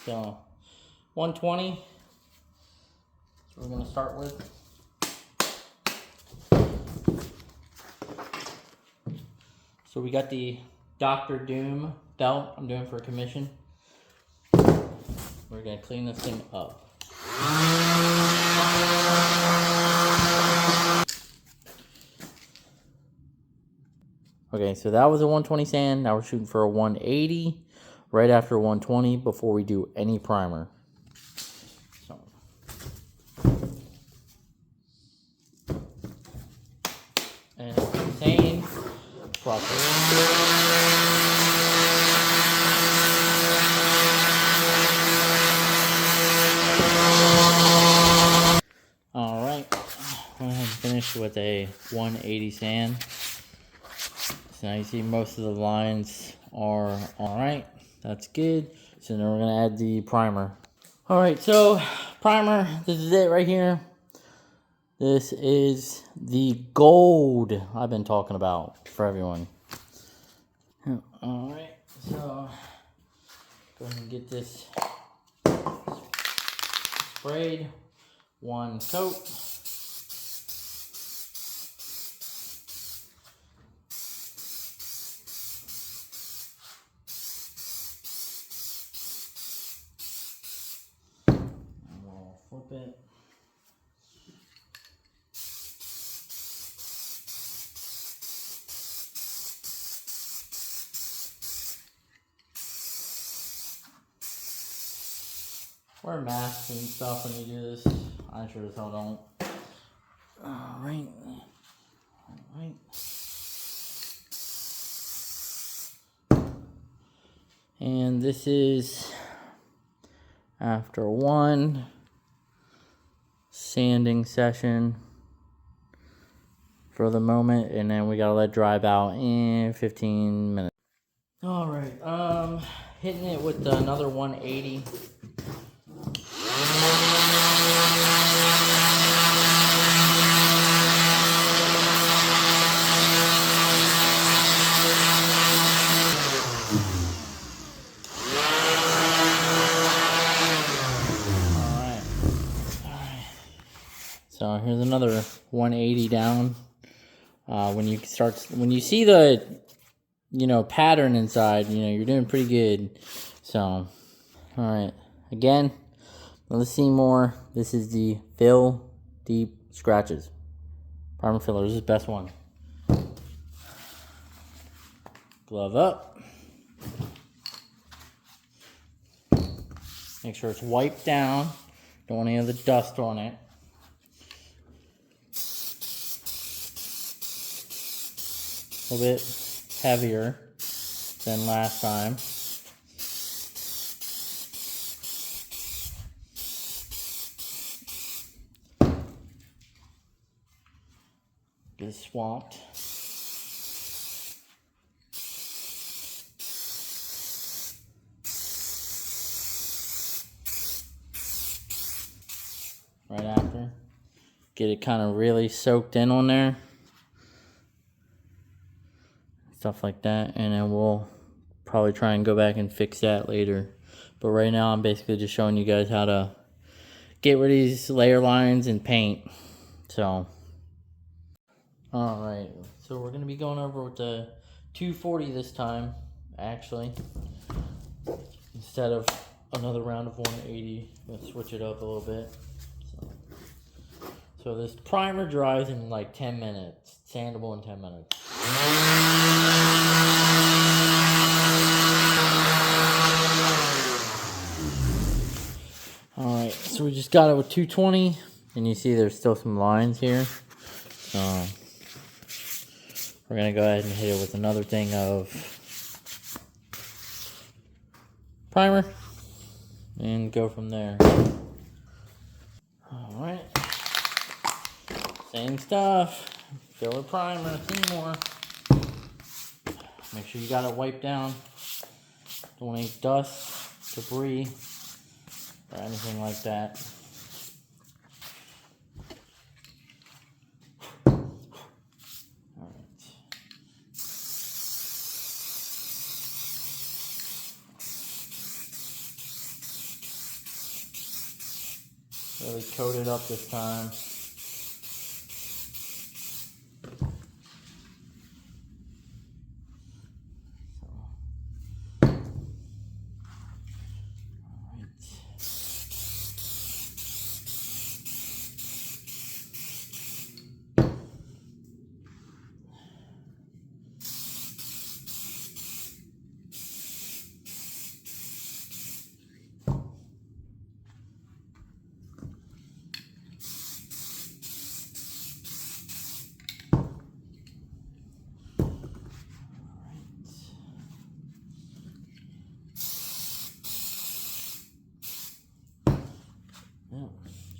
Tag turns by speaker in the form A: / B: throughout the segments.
A: So 120. That's what we're going to start with. So we got the Dr. Doom belt I'm doing for a commission. We're going to clean this thing up. Okay, so that was a 120 sand. Now we're shooting for a 180 right after 120 before we do any primer. So. And same process. Alright, go ahead and finish with a 180 sand. So now you see most of the lines are alright. That's good. So now we're going to add the primer. Alright, so primer, this is it right here. This is the gold I've been talking about for everyone. Alright, so go ahead and get this sprayed. One coat. And we'll flip it. Wear masks and stuff when you do this. I sure as hell don't. Alright. Alright. And this is after one sanding session for the moment, and then we gotta let it dry about in 15 minutes. Alright, hitting it with another 180. So here's another 180 down. When you see the, pattern inside, you're doing pretty good. So, all right. Again, let's see more. This is the Fill Deep Scratches primer filler. This is the best one. Glove up. Make sure it's wiped down. Don't want any of the dust on it. A little bit heavier than last time. Get it swamped. Right after. Get it kind of really soaked in on there. Stuff like that, and then we'll probably try and go back and fix that later. But right now I'm basically just showing you guys how to get rid of these layer lines and paint. So alright, so we're going to be going over with the 240 this time, actually, instead of another round of 180. Let's switch it up a little bit. So this primer dries in like 10 minutes, sandable in 10 minutes. Alright, so we just got it with 220, and you see there's still some lines here. So we're going to go ahead and hit it with another thing of primer and go from there. Alright, same stuff. Fill with primer, some more. Make sure you got it wiped down. Don't want any dust, debris, or anything like that. Alright. Really coat it up this time.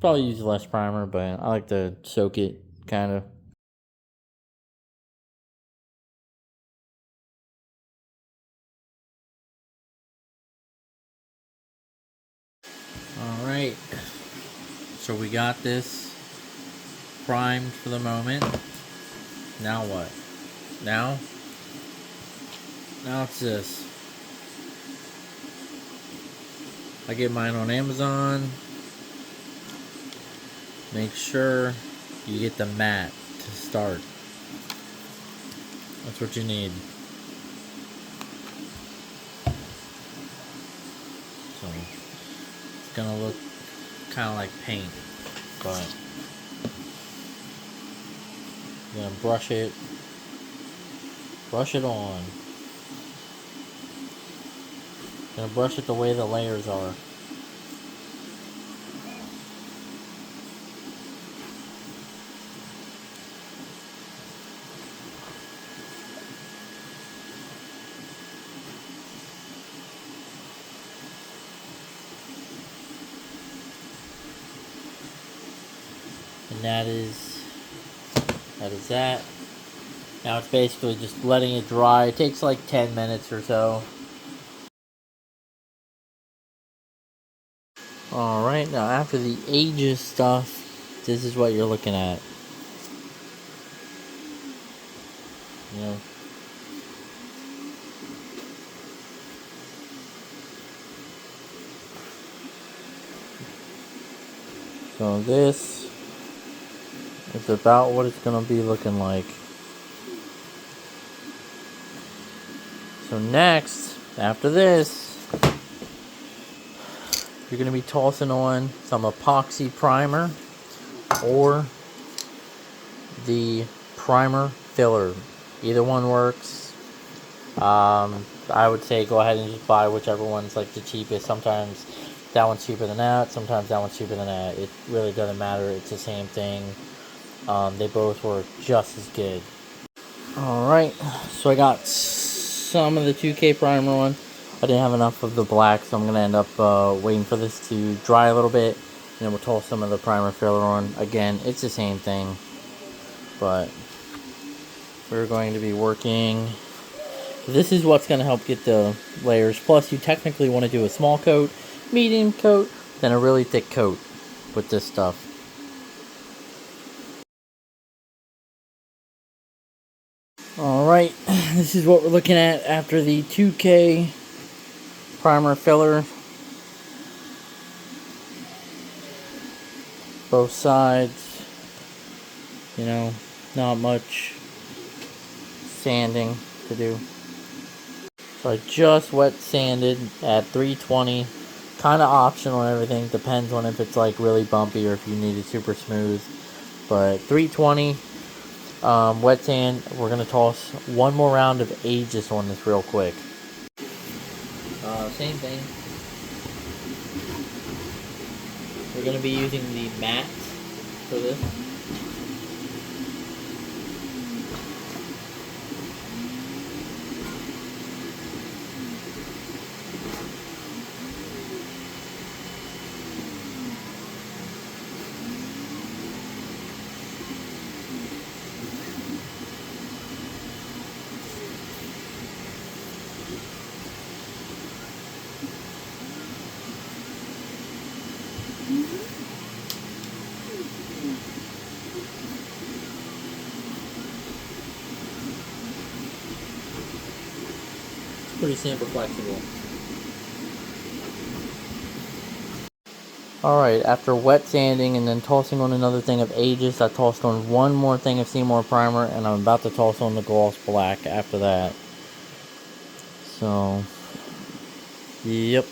A: Probably use less primer, but I like to soak it, kind of. Alright, so we got this primed for the moment. Now what? Now it's this. I get mine on Amazon. Make sure you get the mat to start. That's what you need. So it's gonna look kind of like paint, but you're gonna brush it on. Gonna brush it the way the layers are. And that is that. Now it's basically just letting it dry. It takes like 10 minutes or so. Alright, now after the ages stuff, this is what you're looking at. You know. So this is about what it's going to be looking like. So next, after this, you're going to be tossing on some epoxy primer or the primer filler. Either one works. I would say go ahead and just buy whichever one's like the cheapest. Sometimes that one's cheaper than that. Sometimes that one's cheaper than that. It really doesn't matter. It's the same thing. They both work just as good. Alright, so I got some of the 2K primer on. I didn't have enough of the black, so I'm going to end up waiting for this to dry a little bit. And then we'll toss some of the primer filler on. Again, it's the same thing. But we're going to be working. This is what's going to help get the layers. Plus, you technically want to do a small coat, medium coat, then a really thick coat with this stuff. Alright, this is what we're looking at after the 2K primer filler. Both sides. You know, not much sanding to do. So I just wet sanded at 320. Kind of optional and everything. Depends on if it's like really bumpy or if you need it super smooth. But 320. Wet sand. We're going to toss one more round of ages on this real quick. Same thing. We're going to be using the mat for this. Pretty super flexible. Alright, after wet sanding and then tossing on another thing of Aegis, I tossed on one more thing of Seymour Primer, and I'm about to toss on the Gloss Black after that. So, yep.